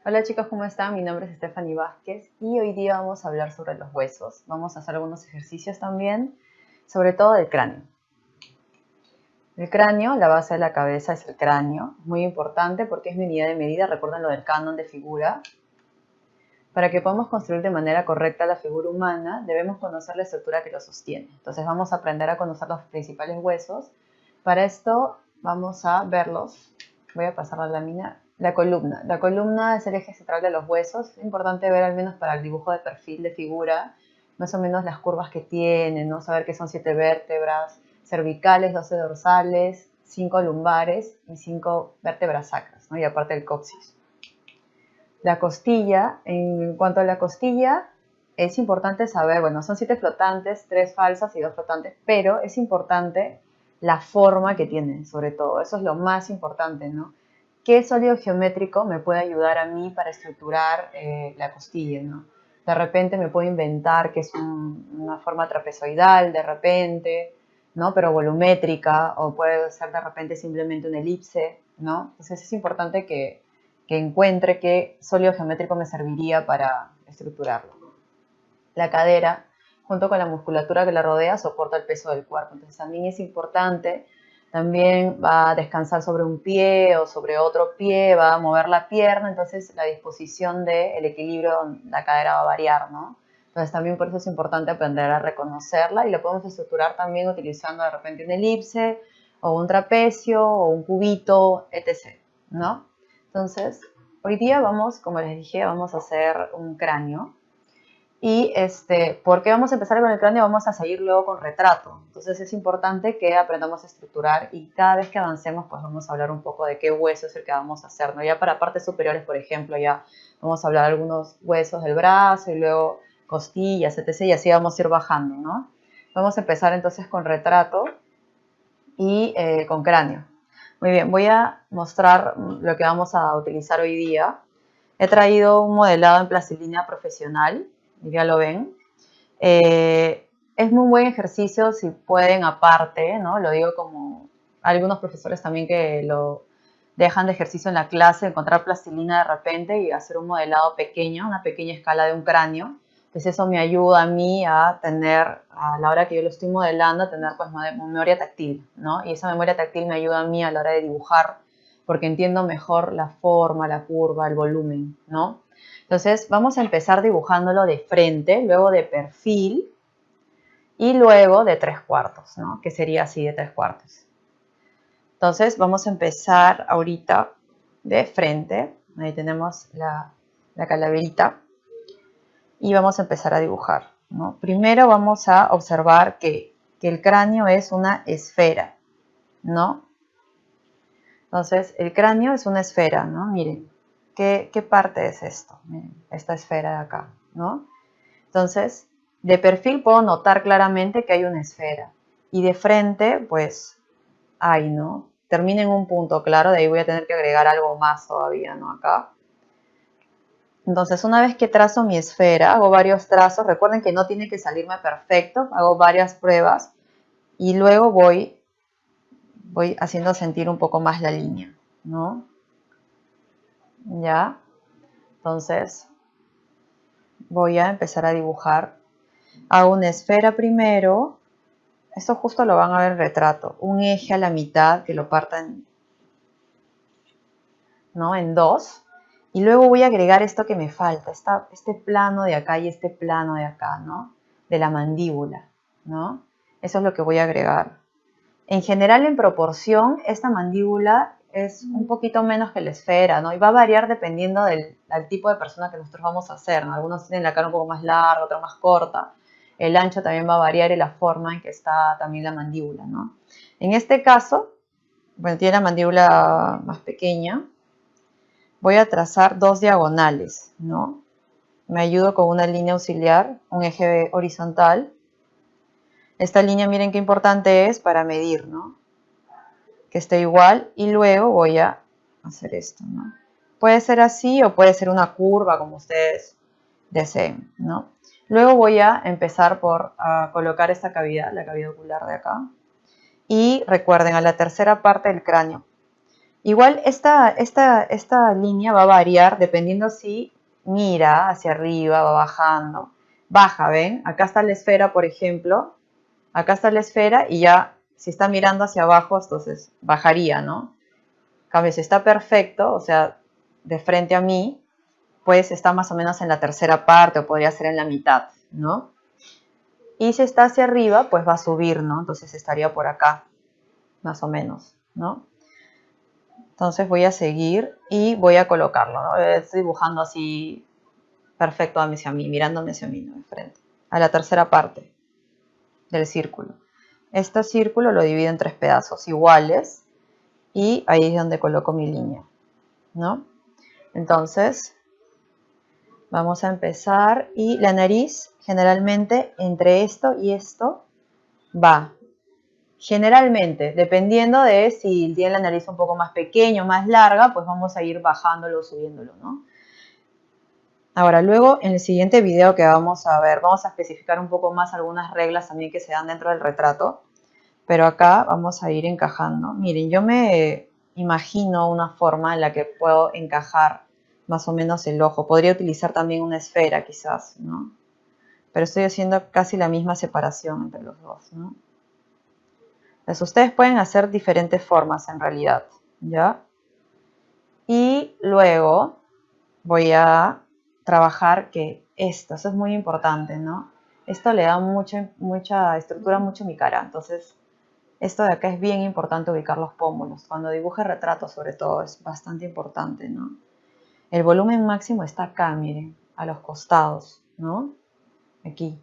Hola chicos, ¿cómo están? Mi nombre es Stephanie Vázquez y hoy día vamos a hablar sobre los huesos. Vamos a hacer algunos ejercicios también, sobre todo del cráneo. El cráneo, la base de la cabeza es el cráneo, muy importante porque es mi unidad de medida, recuerden lo del canon de figura. Para que podamos construir de manera correcta la figura humana, debemos conocer la estructura que lo sostiene. Entonces vamos a aprender a conocer los principales huesos. Para esto vamos a verlos. Voy a pasar la lámina. La columna. La columna es el eje central de los huesos. Es importante ver al menos para el dibujo de perfil de figura, más o menos las curvas que tienen, ¿no? Saber que son 7 vértebras cervicales, 12 dorsales, 5 lumbares y 5 vértebras sacras, ¿no? Y aparte el coxis. La costilla, en cuanto a la costilla, es importante saber, bueno, son 7 flotantes, 3 falsas y 2 flotantes, pero es importante la forma que tiene, sobre todo. Eso es lo más importante, ¿no? ¿Qué sólido geométrico me puede ayudar a mí para estructurar la costilla, ¿no? De repente me puedo inventar que es una forma trapezoidal, de repente, ¿no? Pero volumétrica, o puede ser de repente simplemente una elipse, ¿no? Entonces es importante que encuentre qué sólido geométrico me serviría para estructurarlo. La cadera, junto con la musculatura que la rodea, soporta el peso del cuerpo. Entonces también es importante, también va a descansar sobre un pie o sobre otro pie, va a mover la pierna, entonces la disposición del equilibrio de la cadera va a variar, ¿no? Entonces también por eso es importante aprender a reconocerla y lo podemos estructurar también utilizando de repente una elipse o un trapecio o un cubito, etc., ¿no? Entonces, hoy día vamos, como les dije, vamos a hacer un cráneo. Y ¿por qué vamos a empezar con el cráneo? Vamos a seguir luego con retrato. Entonces es importante que aprendamos a estructurar y cada vez que avancemos pues vamos a hablar un poco de qué hueso es el que vamos a hacer, ¿no? Ya para partes superiores, por ejemplo, ya vamos a hablar de algunos huesos del brazo y luego costillas, etc. Y así vamos a ir bajando, ¿no? Vamos a empezar entonces con retrato y con cráneo. Muy bien, voy a mostrar lo que vamos a utilizar hoy día. He traído un modelado en plastilina profesional, ya lo ven. Es muy buen ejercicio si pueden aparte, ¿no? Lo digo como algunos profesores también que lo dejan de ejercicio en la clase, encontrar plastilina de repente y hacer un modelado pequeño, una pequeña escala de un cráneo. Entonces eso me ayuda a mí a tener, a la hora que yo lo estoy modelando, a tener pues memoria táctil, ¿no? Y esa memoria táctil me ayuda a mí a la hora de dibujar, porque entiendo mejor la forma, la curva, el volumen, ¿no? Entonces vamos a empezar dibujándolo de frente, luego de perfil y luego de 3/4, ¿no? Que sería así de 3/4. Entonces vamos a empezar ahorita de frente. Ahí tenemos la calaverita y vamos a empezar a dibujar, ¿no? Primero vamos a observar que el cráneo es una esfera, ¿no? Entonces el cráneo es una esfera, ¿no? Miren, ¿qué parte es esto? Miren, esta esfera de acá, ¿no? Entonces, de perfil puedo notar claramente que hay una esfera. Y de frente, pues, hay, ¿no? Termina en un punto, claro, de ahí voy a tener que agregar algo más todavía, ¿no? Acá. Entonces, una vez que trazo mi esfera, hago varios trazos. Recuerden que no tiene que salirme perfecto. Hago varias pruebas. Y luego voy haciendo sentir un poco más la línea, ¿no? ¿Ya? Entonces, voy a empezar a dibujar. Hago una esfera primero. Esto justo lo van a ver en retrato. Un eje a la mitad que lo partan, ¿no? En dos. Y luego voy a agregar esto que me falta, este plano de acá y este plano de acá, ¿no? De la mandíbula, ¿no? Eso es lo que voy a agregar. En general, en proporción, esta mandíbula es un poquito menos que la esfera, ¿no? Y va a variar dependiendo del tipo de persona que nosotros vamos a hacer, ¿no? Algunos tienen la cara un poco más larga, otra más corta. El ancho también va a variar y la forma en que está también la mandíbula, ¿no? En este caso, bueno, tiene la mandíbula más pequeña. Voy a trazar dos diagonales, ¿no? Me ayudo con una línea auxiliar, un eje horizontal. Esta línea, miren qué importante es para medir, ¿no? Que esté igual y luego voy a hacer esto, ¿no? Puede ser así o puede ser una curva como ustedes deseen, ¿no? Luego voy a empezar por colocar esta cavidad, la cavidad ocular de acá. Y recuerden, a la tercera parte del cráneo. Igual esta línea va a variar dependiendo si mira hacia arriba, va bajando. Baja, ¿ven? Acá está la esfera, por ejemplo. Acá está la esfera y ya, si está mirando hacia abajo, entonces bajaría, ¿no? En cambio, si está perfecto, o sea, de frente a mí, pues está más o menos en la tercera parte o podría ser en la mitad, ¿no? Y si está hacia arriba, pues va a subir, ¿no? Entonces estaría por acá, más o menos, ¿no? Entonces voy a seguir y voy a colocarlo, ¿no? Estoy dibujando así perfecto hacia mí, mirándome hacia mí, ¿no? De frente. A la tercera parte del círculo. Este círculo lo divido en 3 pedazos iguales y ahí es donde coloco mi línea, ¿no? Entonces, vamos a empezar y la nariz generalmente entre esto y esto va. Generalmente, dependiendo de si tiene la nariz un poco más pequeña o más larga, pues vamos a ir bajándolo o subiéndolo, ¿no? Ahora, luego en el siguiente video que vamos a ver, vamos a especificar un poco más algunas reglas también que se dan dentro del retrato, pero acá vamos a ir encajando. Miren, yo me imagino una forma en la que puedo encajar más o menos el ojo. Podría utilizar también una esfera quizás, ¿no? Pero estoy haciendo casi la misma separación entre los dos, ¿no? Entonces ustedes pueden hacer diferentes formas en realidad, ¿ya? Y luego voy a trabajar que esto es muy importante, ¿no? Esto le da mucha estructura mucho a mi cara, entonces esto de acá es bien importante ubicar los pómulos. Cuando dibuje retratos sobre todo es bastante importante, ¿no? El volumen máximo está acá, miren, a los costados, ¿no? Aquí.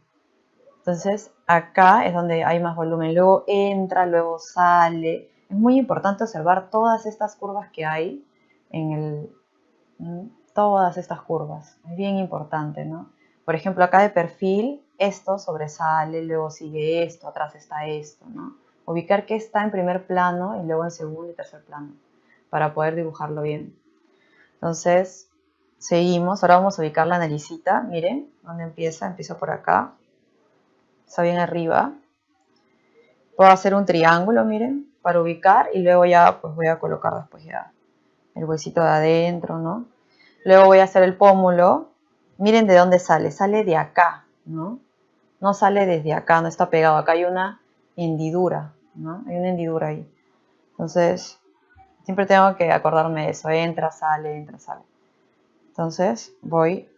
Entonces acá es donde hay más volumen, luego entra, luego sale. Es muy importante observar todas estas curvas que hay en el... Todas estas curvas, es bien importante, ¿no? Por ejemplo, acá de perfil, esto sobresale, luego sigue esto, atrás está esto, ¿no? Ubicar qué está en primer plano y luego en segundo y tercer plano, para poder dibujarlo bien. Entonces, seguimos, ahora vamos a ubicar la naricita, miren, ¿dónde empieza? Empieza por acá. Está bien arriba. Puedo hacer un triángulo, miren, para ubicar y luego ya pues voy a colocar después ya el huesito de adentro, ¿no? Luego voy a hacer el pómulo. Miren de dónde sale. Sale de acá, ¿no? No sale desde acá, no está pegado. Acá hay una hendidura, ¿no? Hay una hendidura ahí. Entonces, siempre tengo que acordarme de eso. Entra, sale, entra, sale. Entonces, voy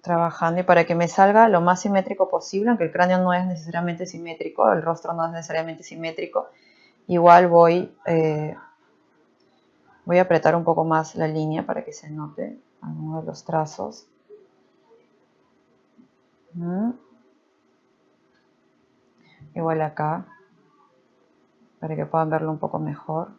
trabajando y para que me salga lo más simétrico posible, aunque el cráneo no es necesariamente simétrico, el rostro no es necesariamente simétrico, igual voy a apretar un poco más la línea para que se note alguno de los trazos. Igual acá, para que puedan verlo un poco mejor.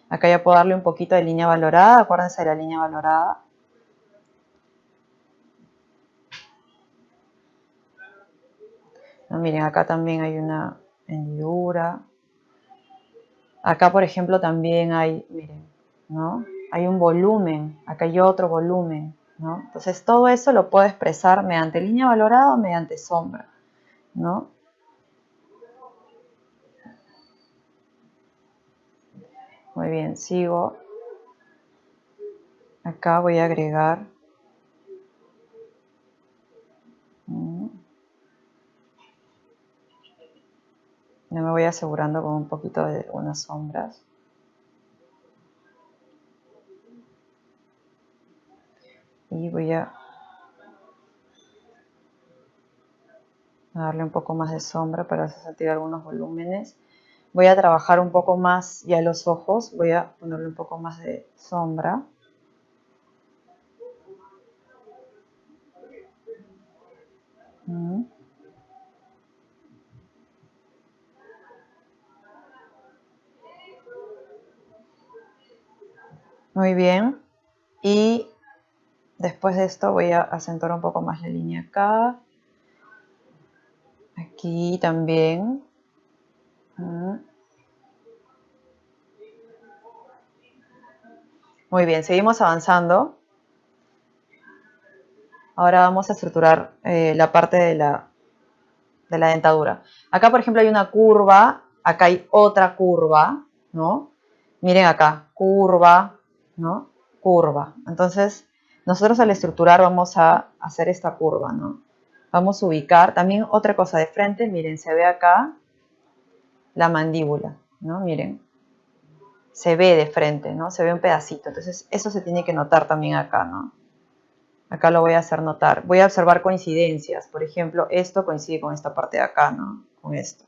Acá ya puedo darle un poquito de línea valorada, acuérdense de la línea valorada. No, miren, acá también hay una hendidura. Acá, por ejemplo, también hay, miren, ¿no? Hay un volumen, acá hay otro volumen, ¿no? Entonces todo eso lo puedo expresar mediante línea valorada o mediante sombra, ¿no? Muy bien, sigo. Acá voy a agregar. Ya me voy asegurando con un poquito de unas sombras. Y voy a darle un poco más de sombra para hacer sentir algunos volúmenes. Voy a trabajar un poco más ya los ojos. Voy a ponerle un poco más de sombra. Muy bien. Y después de esto voy a acentuar un poco más la línea acá. Aquí también. Muy bien, seguimos avanzando. Ahora vamos a estructurar la parte de la dentadura. Acá, por ejemplo, hay una curva acá hay otra curva, ¿no? Miren acá, curva, ¿no? Curva. Entonces, nosotros al estructurar vamos a hacer esta curva, ¿no? Vamos a ubicar, también otra cosa de frente, miren, se ve acá la mandíbula, ¿no? Miren, se ve de frente, ¿no? Se ve un pedacito. Entonces, eso se tiene que notar también acá, ¿no? Acá lo voy a hacer notar. Voy a observar coincidencias. Por ejemplo, esto coincide con esta parte de acá, ¿no? Con esto.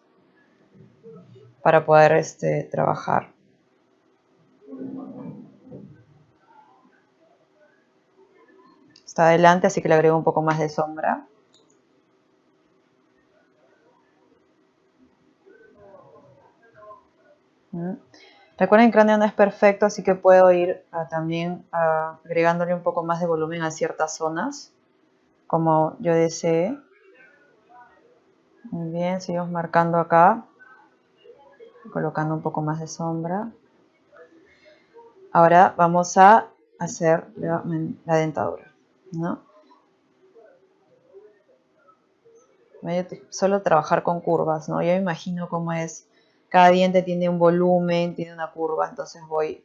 Para poder trabajar. Está adelante, así que le agrego un poco más de sombra. Recuerden que el cráneo no es perfecto, así que puedo ir también agregándole un poco más de volumen a ciertas zonas, como yo desee. Muy bien, seguimos marcando acá, colocando un poco más de sombra. Ahora vamos a hacer la dentadura, ¿no? Solo trabajar con curvas, ¿no? Yo me imagino cómo es. Cada diente tiene un volumen, tiene una curva, entonces voy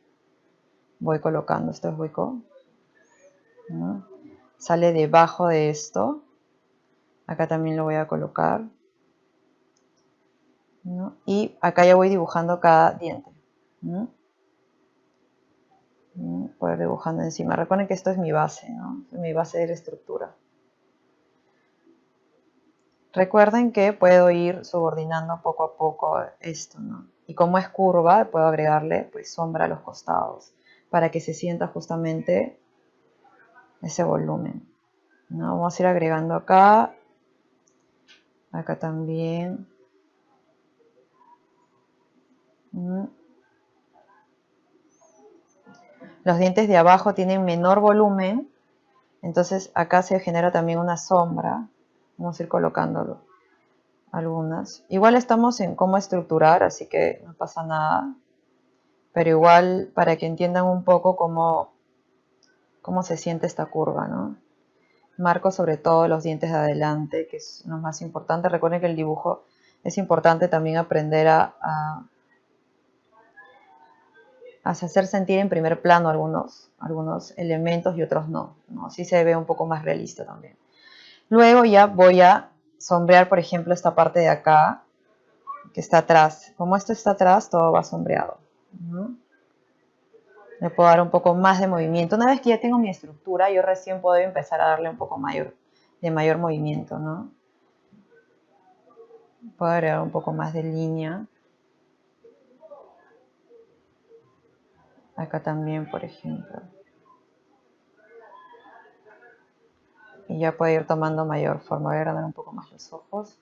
colocando. Esto es hueco, ¿no? Sale debajo de esto. Acá también lo voy a colocar, ¿no? Y acá ya voy dibujando cada diente, ¿no? Voy dibujando encima. Recuerden que esto es mi base, ¿no? Es mi base de la estructura. Recuerden que puedo ir subordinando poco a poco esto, ¿no? Y como es curva, puedo agregarle pues sombra a los costados para que se sienta justamente ese volumen, ¿no? Vamos a ir agregando acá, acá también. Los dientes de abajo tienen menor volumen, entonces acá se genera también una sombra. Vamos a ir colocándolo algunas. Igual estamos en cómo estructurar, así que no pasa nada. Pero igual para que entiendan un poco cómo se siente esta curva, ¿no? Marco sobre todo los dientes de adelante, que es lo más importante. Recuerden que el dibujo es importante también aprender a hacer sentir en primer plano algunos elementos y otros no, ¿no? Así se ve un poco más realista también. Luego ya voy a sombrear, por ejemplo, esta parte de acá, que está atrás. Como esto está atrás, todo va sombreado, ¿no? Le puedo dar un poco más de movimiento. Una vez que ya tengo mi estructura, yo recién puedo empezar a darle un poco de mayor movimiento, ¿no? Puedo agregar un poco más de línea. Acá también, por ejemplo. Y ya puede ir tomando mayor forma. Voy a agrandar un poco más los ojos.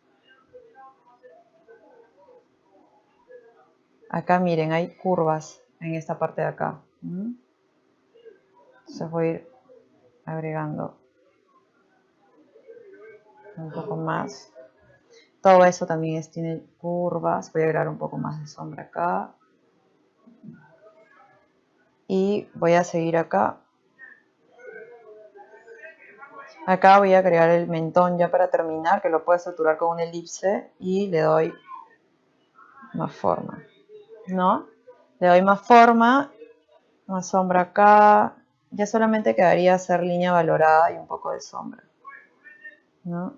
Acá miren, hay curvas en esta parte de acá. Entonces voy a ir agregando un poco más. Todo eso también tiene curvas. Voy a agregar un poco más de sombra acá. Y voy a seguir acá. Acá voy a agregar el mentón ya para terminar, que lo puedo estructurar con una elipse y le doy más forma, ¿no? Le doy más forma, más sombra acá. Ya solamente quedaría hacer línea valorada y un poco de sombra, ¿no?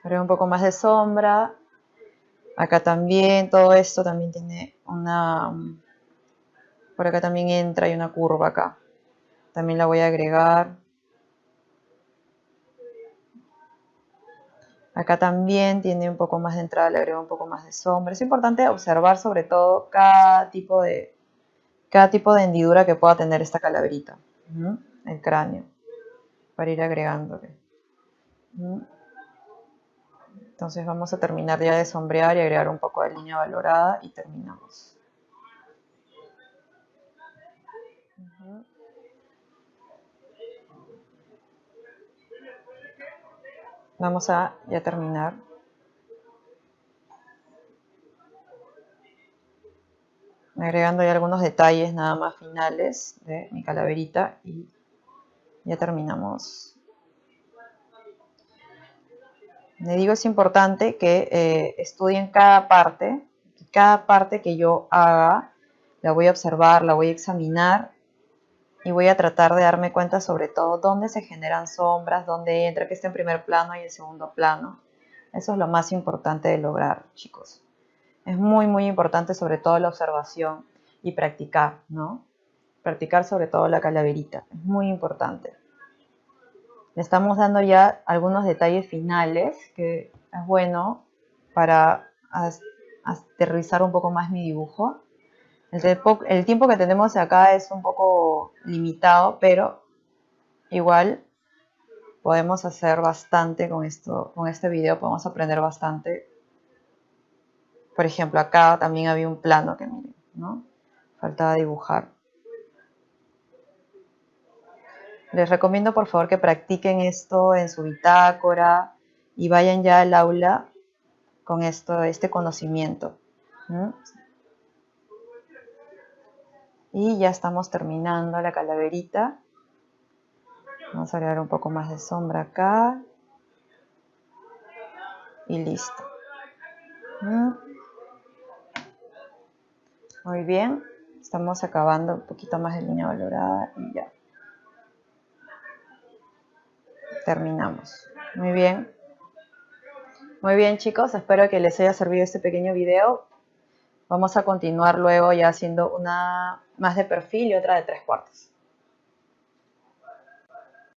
Agrego un poco más de sombra. Acá también, todo esto también tiene por acá también entra, hay una curva acá. También la voy a agregar. Acá también tiene un poco más de entrada, le agrego un poco más de sombra. Es importante observar sobre todo cada tipo de hendidura que pueda tener esta calaverita, el cráneo, para ir agregándole. Entonces vamos a terminar ya de sombrear y agregar un poco de línea valorada y terminamos. Vamos a ya terminar. Agregando ya algunos detalles nada más finales de mi calaverita y ya terminamos Le digo, es importante que estudien cada parte que yo haga, la voy a observar, la voy a examinar y voy a tratar de darme cuenta sobre todo dónde se generan sombras, dónde entra, que esté en primer plano y en segundo plano. Eso es lo más importante de lograr, chicos. Es muy, muy importante sobre todo la observación y practicar, ¿no? Practicar sobre todo la calaverita, es muy importante. Le estamos dando ya algunos detalles finales, que es bueno para aterrizar un poco más mi dibujo. El tiempo que tenemos acá es un poco limitado, pero igual podemos hacer bastante con esto, con este video podemos aprender bastante. Por ejemplo, acá también había un plano que miren, ¿no? Faltaba dibujar. Les recomiendo por favor que practiquen esto en su bitácora y vayan ya al aula con este conocimiento. Y ya estamos terminando la calaverita. Vamos a agregar un poco más de sombra acá. Y listo. Muy bien. Estamos acabando un poquito más de línea valorada y ya. Terminamos. Muy bien. Muy bien, chicos. Espero que les haya servido este pequeño video. Vamos a continuar luego ya haciendo una más de perfil y otra de 3/4.